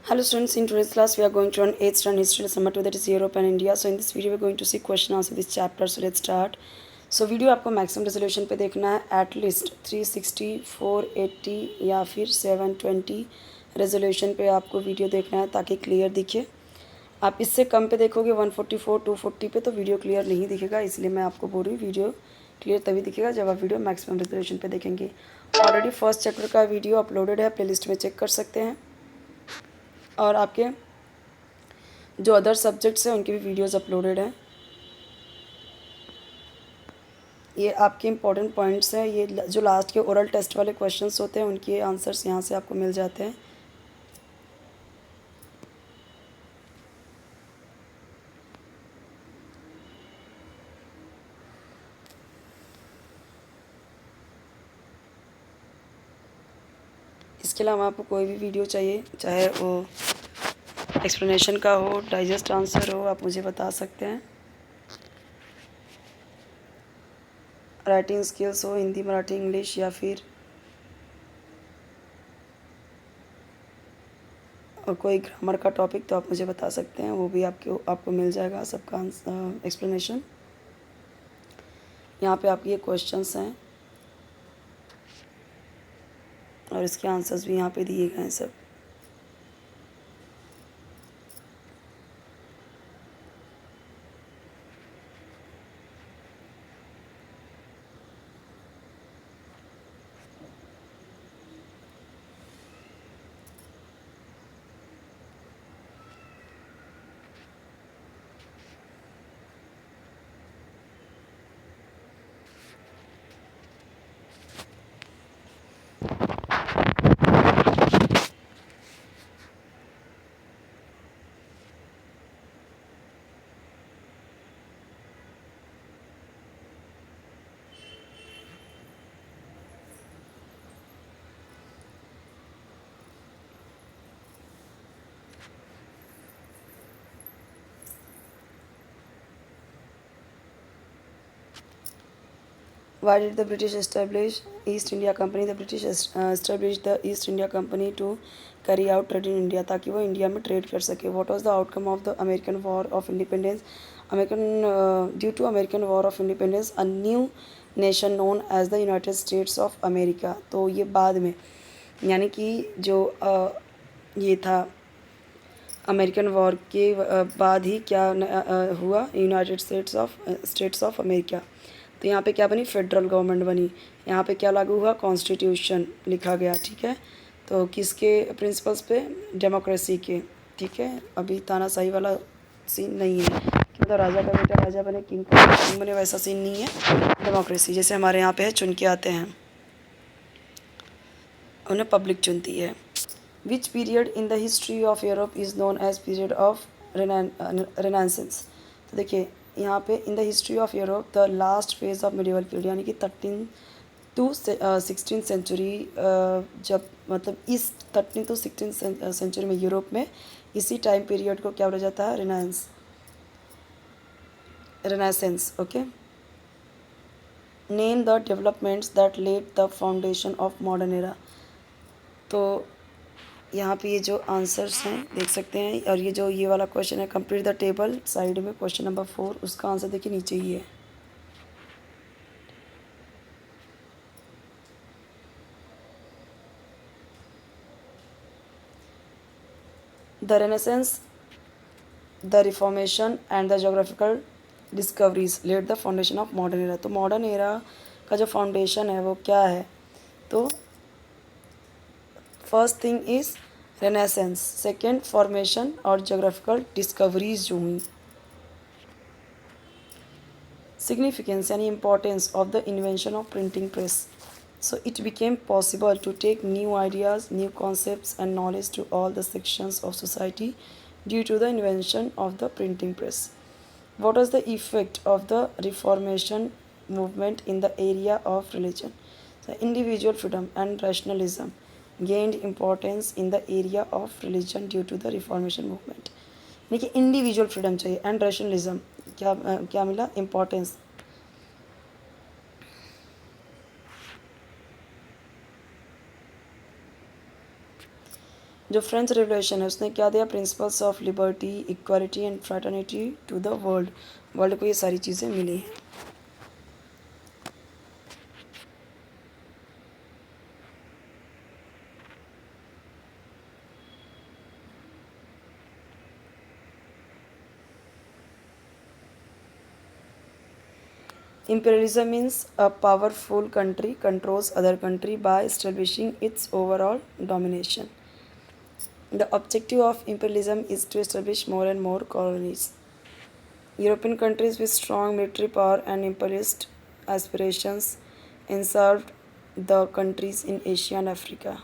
Hello students, in today's class we are going to run 8th standard history lesson number 2, that is Europe and India. So in this video we are going to see question answer this chapter. So let's start. So video आपको maximum resolution पे देखना है, at least 360, 480 या फिर 720 resolution पे आपको video देखना है ताकि क्लियर दिखे. आप इससे कम पे देखोगे 144, 240 पे तो वीडियो क्लियर नहीं दिखेगा, इसलिए मैं आपको बोल रही हूँ वीडियो क्लियर तभी दिखेगा जब आप वीडियो मैक्सिमम रेजोल्यूशन पे देखेंगे. ऑलरेडी फर्स्ट चैप्टर का वीडियो अपलोडेड है, प्लेलिस्ट में चेक कर सकते हैं. और आपके जो अदर सब्जेक्ट्स हैं उनकी भी वीडियोस अपलोडेड हैं. ये आपके इंपॉर्टेंट पॉइंट्स हैं. ये जो लास्ट के ओरल टेस्ट वाले क्वेश्चंस होते हैं उनके आंसर्स यहाँ से आपको मिल जाते हैं. इसके अलावा आपको कोई भी वीडियो चाहिए, चाहे वो एक्सप्लेनेशन का हो, डाइजेस्ट आंसर हो, आप मुझे बता सकते हैं. राइटिंग स्किल्स हो, हिंदी, मराठी, इंग्लिश या फिर और कोई ग्रामर का टॉपिक तो आप मुझे बता सकते हैं, वो भी आपको मिल जाएगा सबका एक्सप्लेनेशन. यहाँ पे आपके ये क्वेश्चंस हैं और इसके आंसर्स भी यहाँ पे दिए गए हैं सब. Why did the British establish East India Company? The British established the East India Company to carry out trade in India, ताकि वो इंडिया में ट्रेड कर सके. What was the outcome of the American War of Independence? Due to American War of Independence, a new nation known as the United States of America. तो ये बाद में, यानी कि जो ये था अमेरिकन वॉर के बाद ही क्या हुआ, यूनाइटेड स्टेट्स ऑफ अमेरिका. तो यहाँ पे क्या बनी, फेडरल गवर्नमेंट बनी. यहाँ पे क्या लागू हुआ, कॉन्स्टिट्यूशन लिखा गया. ठीक है, तो किसके प्रिंसिपल्स पे, डेमोक्रेसी के. ठीक है, अभी तानाशाही वाला सीन नहीं है कि मतलब राजा का बेटा राजा बने, किंग का बेटा किंग बने, वैसा सीन नहीं है. डेमोक्रेसी जैसे हमारे यहाँ पे है, चुन के आते हैं, उन्हें पब्लिक चुनती है. Which period in the history of Europe is known as period of Renaissance? तो देखिए यहाँ पे in the history of Europe the last phase of medieval period, यानी कि 13 to 16th century, जब मतलब इस 13 to 16th century में यूरोप में इसी टाइम पीरियड को क्या बोला जाता है, renaissance. Okay. Name the developments that led the foundation of modern era. तो यहाँ पे ये जो आंसर्स हैं देख सकते हैं, और ये जो ये वाला क्वेश्चन है, कंप्लीट द टेबल, साइड में क्वेश्चन नंबर 4, उसका आंसर देखिए नीचे ही है. The renaissance, the reformation and the geographical discoveries led the foundation of modern era. तो मॉडर्न एरा का जो फाउंडेशन है वो क्या है, तो first thing is renaissance, second formation और जोग्राफिकल डिस्कवरीज जो हुई. सिग्निफिकेंस यानी importance of the invention of printing press. So it became possible to take new ideas, new concepts and knowledge to all the sections of society due to the invention of the printing press. What was the effect of the Reformation movement in the area of religion? So individual freedom and rationalism gained importance in the area of religion due to the Reformation movement. यानी कि individual freedom चाहिए and rationalism क्या मिला, importance. जो French revolution है उसने क्या दिया, principles of liberty, equality and fraternity to the world, world को ये सारी चीज़ें मिली हैं। Imperialism means a powerful country controls other country by establishing its overall domination. The objective of imperialism is to establish more and more colonies. European countries with strong military power and imperialist aspirations enserved the countries in Asia and Africa.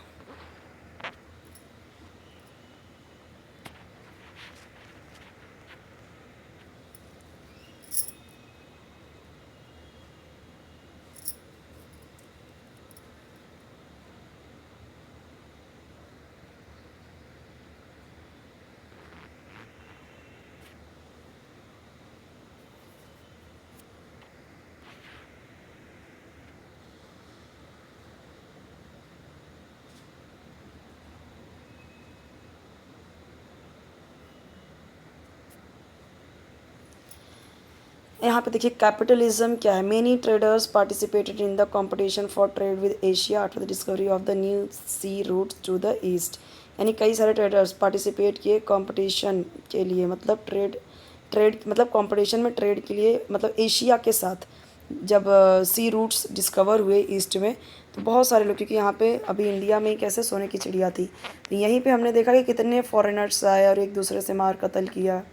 यहाँ पे देखिए capitalism क्या है। Many traders participated in the competition for trade with Asia after the discovery of the new sea routes to the east. यानी कई सारे traders participate किए competition के लिए, मतलब ट्रेड ट्रेड मतलब कंपटीशन में ट्रेड के लिए, मतलब एशिया के साथ। जब सी रूट्स डिस्कवर हुए ईस्ट में तो बहुत सारे लोग, क्योंकि यहाँ पे अभी इंडिया में कैसे सोने की चिड़िया थी, तो यहीं पे हमने देखा कि कितने फॉरेनर्स आए और एक दूसरे से मार कत्ल किया,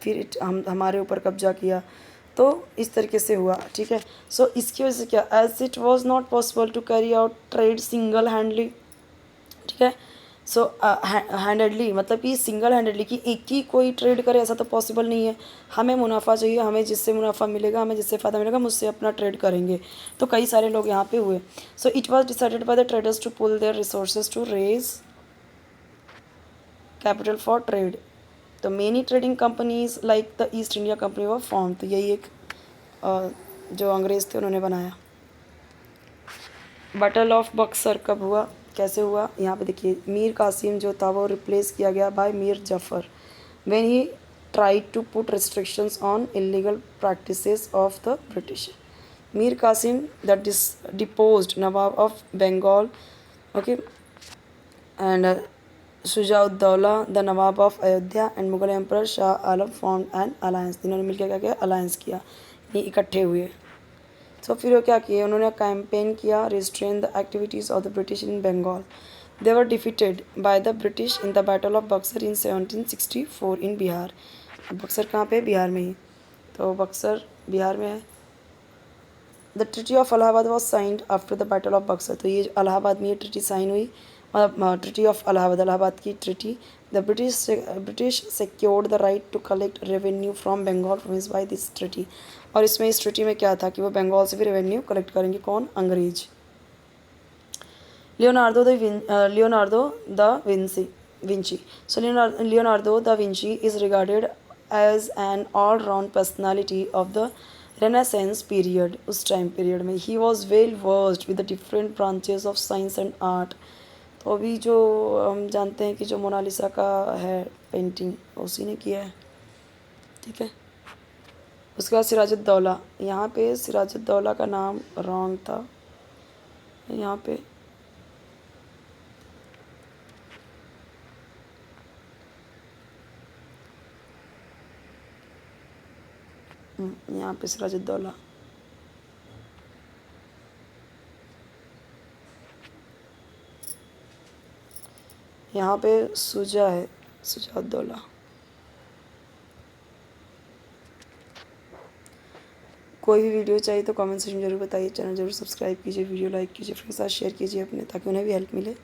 फिर हम हमारे ऊपर कब्जा किया। तो इस तरीके से हुआ, ठीक है। सो इसकी वजह से क्या, as it was not possible to carry out trade single handedly, ठीक है। सो हैंडेडली मतलब कि सिंगल हैंडेडली कि एक ही कोई ट्रेड करे, ऐसा तो पॉसिबल नहीं है। हमें मुनाफा चाहिए, हमें जिससे मुनाफा मिलेगा, हमें जिससे फ़ायदा मिलेगा, हम उससे अपना ट्रेड करेंगे। तो कई सारे लोग यहाँ पे हुए। So it was decided by the traders to pull their resources to raise capital for trade. तो many trading companies like the East India Company were form. तो यही एक जो अंग्रेज़ थे उन्होंने बनाया। बैटल ऑफ बक्सर कब हुआ, कैसे हुआ, यहाँ पे देखिए। मीर कासिम जो था वो रिप्लेस किया गया by Mir Jafar when he tried to put restrictions on illegal practices of the British. Mir Qasim the deposed nawab of Bengal, okay, and Shujauddaula the nawab of Ayodhya and Mughal emperor Shah Alam form and alliance. इन्होंने मिलकर क्या किया, अलायंस किया, ये इकट्ठे हुए। तो फिर वो क्या किए, उन्होंने कैंपेन किया, restrain the activities of the British in Bengal. They were defeated by the British in the battle of Buxar in 1764 in Bihar. Buxar कहाँ पे, बिहार में ही। तो बक्सर बिहार में है। The treaty of Allahabad was signed after the battle of Buxar. तो ये अलाहाबाद में ये ट्रिटी साइन हुई, ट्रिटी ऑफ अलाहाबाद, इलाहाबाद की treaty. The British secured the right to collect revenue from Bengal province by this treaty. और इसमें इस ट्रिटी में क्या था कि वो बंगाल से भी रेवेन्यू कलेक्ट करेंगे, कौन, अंग्रेज। Leonardo da Vinci. So Leonardo da Vinci is regarded as an all round personality of the renaissance period. उस टाइम पीरियड में ही was well versed with the different branches of science and art. तो अभी जो हम जानते हैं कि जो मोनालिसा का है पेंटिंग, उसी ने किया है, ठीक है। उसके बाद सिराजुद्दौला, यहाँ पे सिराजुद्दौला का नाम रॉन्ग था, यहाँ पे यहाँ पे सिराजुद्दौला, यहाँ पे सुजा है, सुजाउद्दौला। कोई भी वीडियो चाहिए तो कमेंट सेक्शन में जरूर बताइए। चैनल जरूर सब्सक्राइब कीजिए, वीडियो लाइक कीजिए, फ्रेंड्स के साथ शेयर कीजिए अपने, ताकि उन्हें भी हेल्प मिले।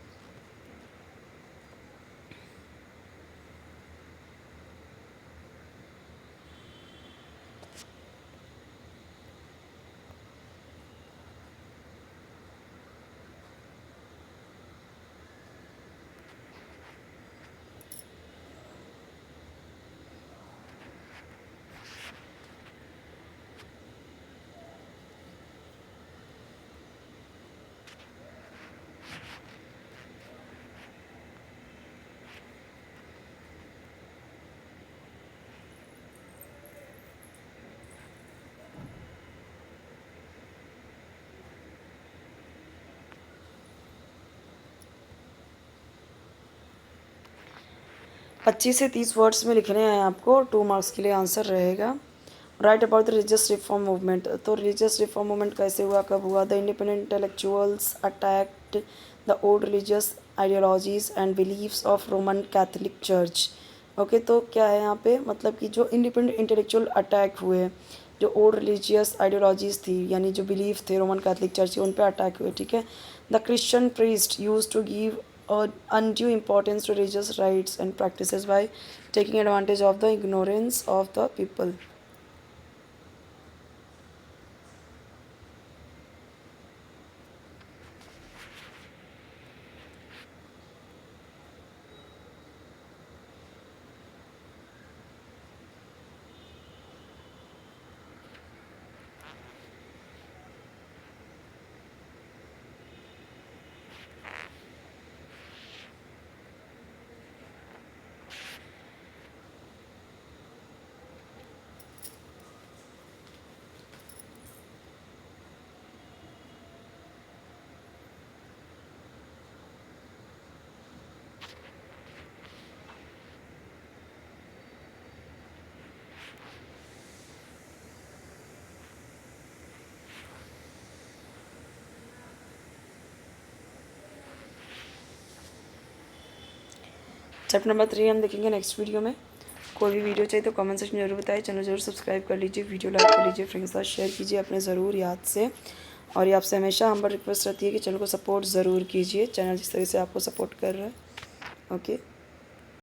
25 से 30 वर्ड्स में लिखने हैं आपको, 2 मार्क्स के लिए आंसर रहेगा। Right about the religious reform movement. तो रिलीजियस रिफॉर्म मूवमेंट कैसे हुआ, कब हुआ? The independent intellectuals attacked the old religious ideologies and believes of Roman Catholic church. Okay, तो क्या है यहाँ पे, मतलब कि जो इंडिपेंडेंट इंटेलेक्चुअल अटैक हुए, जो ओल्ड रिलीजियस आइडियोलॉजीज थी यानी जो बिलीफ थे रोमन कैथोलिक चर्च के, उन पे अटैक हुए, ठीक है। The Christian priest use to give undue importance to religious rights and practices by taking advantage of the ignorance of the people. Chapter number 3 हम देखेंगे नेक्स्ट वीडियो में। कोई भी वीडियो चाहिए तो कमेंट सेक्शन में जरूर बताइए, चैनल जरूर सब्सक्राइब कर लीजिए, वीडियो लाइक कर लीजिए, फ्रेंड्स के साथ शेयर कीजिए अपने ज़रूर याद से। और ये आपसे हमेशा हम्बल रिक्वेस्ट रहती है कि चैनल को सपोर्ट ज़रूर कीजिए, चैनल जिस तरह से आपको सपोर्ट कर रहा है। ओके।